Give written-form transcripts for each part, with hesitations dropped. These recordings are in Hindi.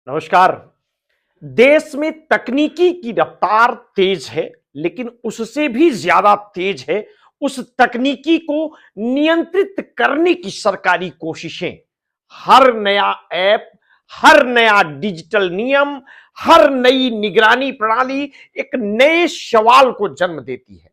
नमस्कार। देश में तकनीकी की रफ्तार तेज है, लेकिन उससे भी ज्यादा तेज है उस तकनीकी को नियंत्रित करने की सरकारी कोशिशें। हर नया ऐप, हर नया डिजिटल नियम, हर नई निगरानी प्रणाली एक नए सवाल को जन्म देती है।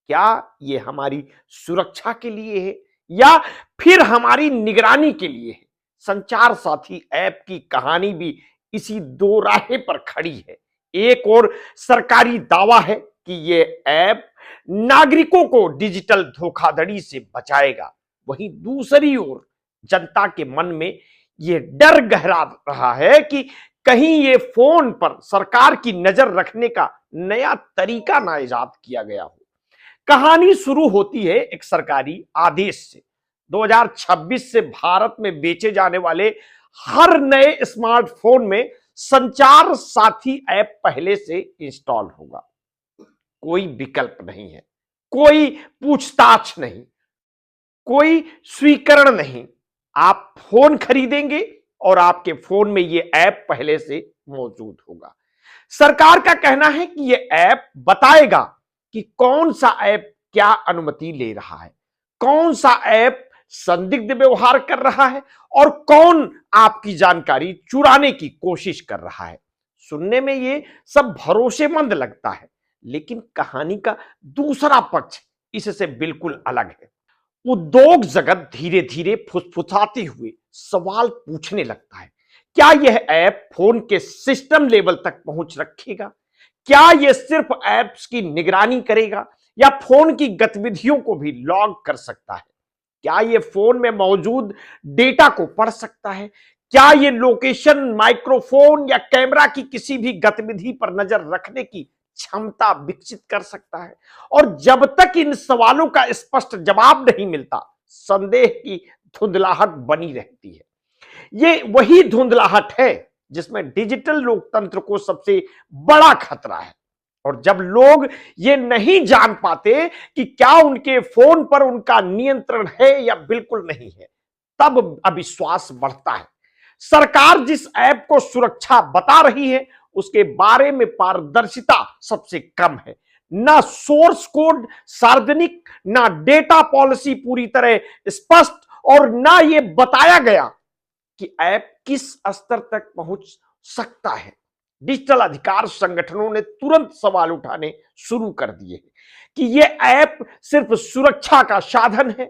क्या ये हमारी सुरक्षा के लिए है या फिर हमारी निगरानी के लिए है? संचार साथी ऐप की कहानी भी इसी दो राहे पर खड़ी है। एक और सरकारी दावा है कि ये ऐप नागरिकों को डिजिटल धोखाधड़ी से बचाएगा। वहीं दूसरी ओर जनता के मन में यह डर गहरा रहा है कि कहीं ये फोन पर सरकार की नजर रखने का नया तरीका ना इजाद किया गया हो। कहानी शुरू होती है एक सरकारी आदेश से। 2026 से भारत में बेचे जाने वाले हर नए स्मार्टफोन में संचार साथी ऐप पहले से इंस्टॉल होगा। कोई विकल्प नहीं है, कोई पूछताछ नहीं, कोई स्वीकरण नहीं। आप फोन खरीदेंगे और आपके फोन में यह ऐप पहले से मौजूद होगा। सरकार का कहना है कि यह ऐप बताएगा कि कौन सा ऐप क्या अनुमति ले रहा है, कौन सा ऐप संदिग्ध व्यवहार कर रहा है और कौन आपकी जानकारी चुराने की कोशिश कर रहा है। सुनने में ये सब भरोसेमंद लगता है, लेकिन कहानी का दूसरा पक्ष इससे बिल्कुल अलग है। उद्योग जगत धीरे धीरे फुसफुसाते हुए सवाल पूछने लगता है, क्या यह ऐप फोन के सिस्टम लेवल तक पहुंच रखेगा? क्या यह सिर्फ ऐप्स की निगरानी करेगा या फोन की गतिविधियों को भी लॉग कर सकता है? क्या यह फोन में मौजूद डेटा को पढ़ सकता है? क्या यह लोकेशन, माइक्रोफोन या कैमरा की किसी भी गतिविधि पर नजर रखने की क्षमता विकसित कर सकता है? और जब तक इन सवालों का स्पष्ट जवाब नहीं मिलता, संदेह की धुंधलाहट बनी रहती है। ये वही धुंधलाहट है जिसमें डिजिटल लोकतंत्र को सबसे बड़ा खतरा है। और जब लोग ये नहीं जान पाते कि क्या उनके फोन पर उनका नियंत्रण है या बिल्कुल नहीं है, तब अविश्वास बढ़ता है। सरकार जिस ऐप को सुरक्षा बता रही है, उसके बारे में पारदर्शिता सबसे कम है। ना सोर्स कोड सार्वजनिक, ना डेटा पॉलिसी पूरी तरह स्पष्ट, और ना ये बताया गया कि ऐप किस स्तर तक पहुंच सकता है। डिजिटल अधिकार संगठनों ने तुरंत सवाल उठाने शुरू कर दिए हैं कि यह ऐप सिर्फ सुरक्षा का साधन है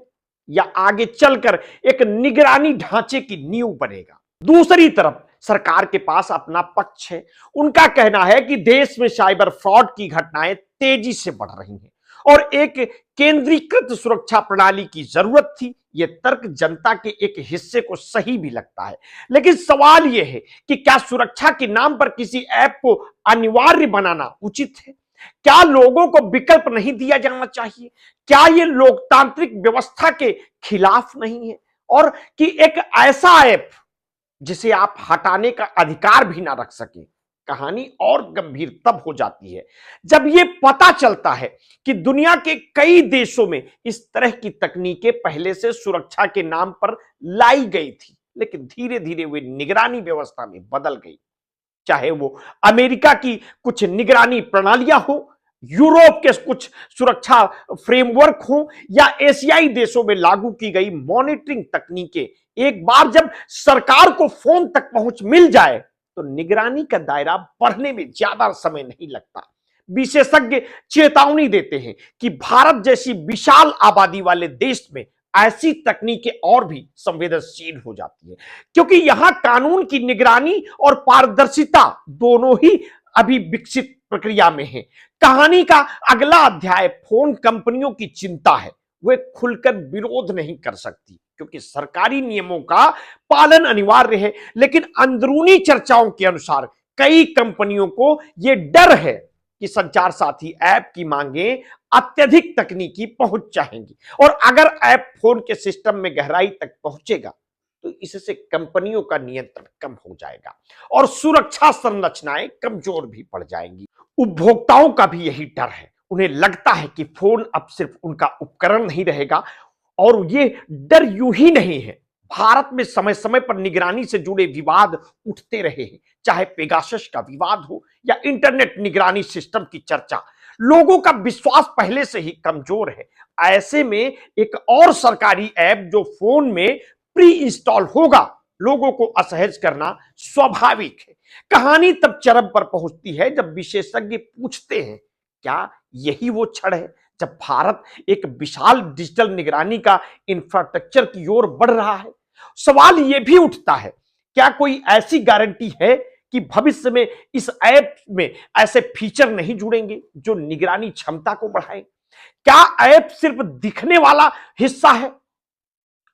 या आगे चलकर एक निगरानी ढांचे की नींव बनेगा। दूसरी तरफ सरकार के पास अपना पक्ष है। उनका कहना है कि देश में साइबर फ्रॉड की घटनाएं तेजी से बढ़ रही हैं और एक केंद्रीकृत सुरक्षा प्रणाली की जरूरत थी। यह तर्क जनता के एक हिस्से को सही भी लगता है, लेकिन सवाल यह है कि क्या सुरक्षा के नाम पर किसी ऐप को अनिवार्य बनाना उचित है? क्या लोगों को विकल्प नहीं दिया जाना चाहिए? क्या यह लोकतांत्रिक व्यवस्था के खिलाफ नहीं है? और कि एक ऐसा ऐप जिसे आप हटाने का अधिकार भी ना रख सके। कहानी और गंभीर तब हो जाती है जब यह पता चलता है कि दुनिया के कई देशों में इस तरह की तकनीकें पहले से सुरक्षा के नाम पर लाई गई थी, लेकिन धीरे धीरे वे निगरानी व्यवस्था में बदल गई। चाहे वो अमेरिका की कुछ निगरानी प्रणालियां हो, यूरोप के कुछ सुरक्षा फ्रेमवर्क हो या एशियाई देशों में लागू की गई मॉनिटरिंग तकनीकें, एक बार जब सरकार को फोन तक पहुंच मिल जाए तो निगरानी का दायरा बढ़ने में ज्यादा समय नहीं लगता। विशेषज्ञ चेतावनी देते हैं कि भारत जैसी विशाल आबादी वाले देश में ऐसी तकनीकें और भी संवेदनशील हो जाती है, क्योंकि यहां कानून की निगरानी और पारदर्शिता दोनों ही अभी विकसित प्रक्रिया में है। कहानी का अगला अध्याय फोन कंपनियों की चिंता है। वे खुलकर विरोध नहीं कर सकती क्योंकि सरकारी नियमों का पालन अनिवार्य है, लेकिन अंदरूनी चर्चाओं के अनुसार कई कंपनियों को यह डर है कि संचार साथी ऐप की मांगें अत्यधिक तकनीकी पहुंच चाहेंगी, और अगर ऐप फोन के सिस्टम में गहराई तक पहुंचेगा तो इससे कंपनियों का नियंत्रण कम हो जाएगा और सुरक्षा संरचनाएं कमजोर भी पड़ जाएंगी। उपभोक्ताओं का भी यही डर है। उन्हें लगता है कि फोन अब सिर्फ उनका उपकरण नहीं रहेगा, और ये डर यूं ही नहीं है। भारत में समय समय पर निगरानी से जुड़े विवाद उठते रहे हैं, चाहे पेगासस का विवाद हो या इंटरनेट निगरानी सिस्टम की चर्चा। लोगों का विश्वास पहले से ही कमजोर है। ऐसे में एक और सरकारी ऐप जो फोन में प्री इंस्टॉल होगा, लोगों को असहज करना स्वाभाविक है। कहानी तब चरम पर पहुंचती है जब विशेषज्ञ पूछते हैं, क्या यही वो क्षण है जब भारत एक विशाल डिजिटल निगरानी का इंफ्रास्ट्रक्चर की ओर बढ़ रहा है? सवाल यह भी उठता है, क्या कोई ऐसी गारंटी है कि भविष्य में इस ऐप में ऐसे फीचर नहीं जुड़ेंगे जो निगरानी क्षमता को बढ़ाएं? क्या ऐप सिर्फ दिखने वाला हिस्सा है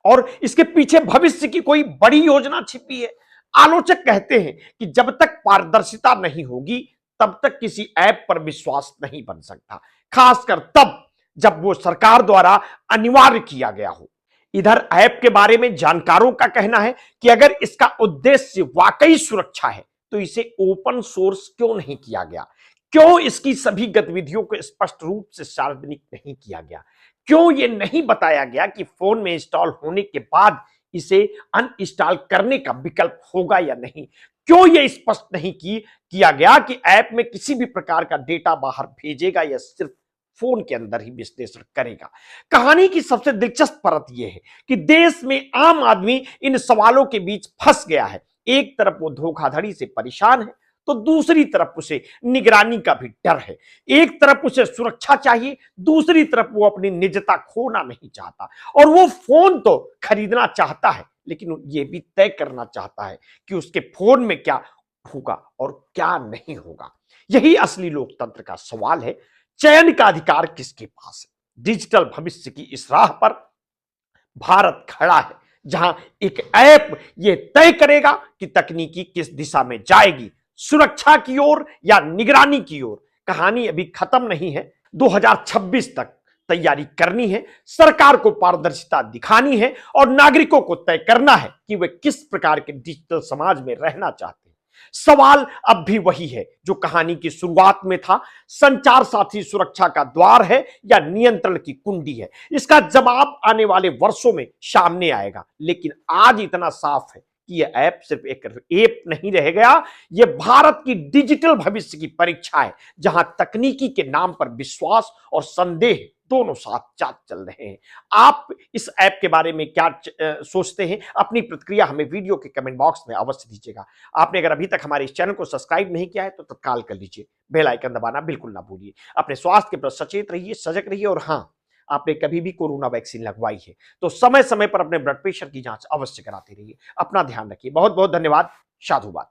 और इसके पीछे भविष्य की कोई बड़ी योजना छिपी है? आलोचक कहते हैं कि जब तक पारदर्शिता नहीं होगी तब तक किसी ऐप पर विश्वास नहीं बन सकता, खासकर तब जब वो सरकार द्वारा अनिवार्य किया गया हो। इधर ऐप के बारे में जानकारों का कहना है कि अगर इसका उद्देश्य वाकई सुरक्षा है तो इसे ओपन सोर्स क्यों नहीं किया गया? क्यों इसकी सभी गतिविधियों को स्पष्ट रूप से सार्वजनिक नहीं किया गया? क्यों यह नहीं बताया गया कि फोन में इंस्टॉल होने के बाद इसे अनइंस्टॉल करने का विकल्प होगा या नहीं? क्यों यह स्पष्ट नहीं किया गया कि ऐप में किसी भी प्रकार का डेटा बाहर भेजेगा या सिर्फ फोन के अंदर ही विश्लेषण करेगा? कहानी की सबसे दिलचस्प परत यह है कि देश में आम आदमी इन सवालों के बीच फंस गया है। एक तरफ वो धोखाधड़ी से परेशान है तो दूसरी तरफ उसे निगरानी का भी डर है। एक तरफ उसे सुरक्षा चाहिए, दूसरी तरफ वो अपनी निजता खोना नहीं चाहता। और वो फोन तो खरीदना चाहता है लेकिन ये भी तय करना चाहता है कि उसके फोन में क्या होगा और क्या नहीं होगा। यही असली लोकतंत्र का सवाल है। चयन का अधिकार किसके पास है? डिजिटल भविष्य की इस राह पर भारत खड़ा है जहां एक ऐप यह तय करेगा कि तकनीकी किस दिशा में जाएगी, सुरक्षा की ओर या निगरानी की ओर। कहानी अभी खत्म नहीं है। 2026 तक तैयारी करनी है, सरकार को पारदर्शिता दिखानी है और नागरिकों को तय करना है कि वे किस प्रकार के डिजिटल समाज में रहना चाहते हैं। सवाल अब भी वही है जो कहानी की शुरुआत में था, संचार साथी सुरक्षा का द्वार है या नियंत्रण की कुंडी है? इसका जवाब आने वाले वर्षों में सामने आएगा। लेकिन आज इतना साफ है कि यह ऐप सिर्फ एक ऐप नहीं रह गया, यह भारत की डिजिटल भविष्य की परीक्षा है जहां तकनीकी के नाम पर विश्वास और संदेह दोनों साथ चल रहे हैं। आप इस ऐप के बारे में क्या सोचते हैं? अपनी प्रतिक्रिया हमें वीडियो के कमेंट बॉक्स में अवश्य दीजिएगा। आपने अगर अभी तक हमारे इस चैनल को सब्सक्राइब नहीं किया है तो तत्काल कर लीजिए। बेल आइकन दबाना बिल्कुल ना भूलिए। अपने स्वास्थ्य के प्रति सचेत रहिए, सजग रहिए और हाँ, आपने कभी भी कोरोना वैक्सीन लगवाई है तो समय समय पर अपने ब्लड प्रेशर की जांच अवश्य कराते रहिए। अपना ध्यान रखिए। बहुत बहुत धन्यवाद। साधुवाद।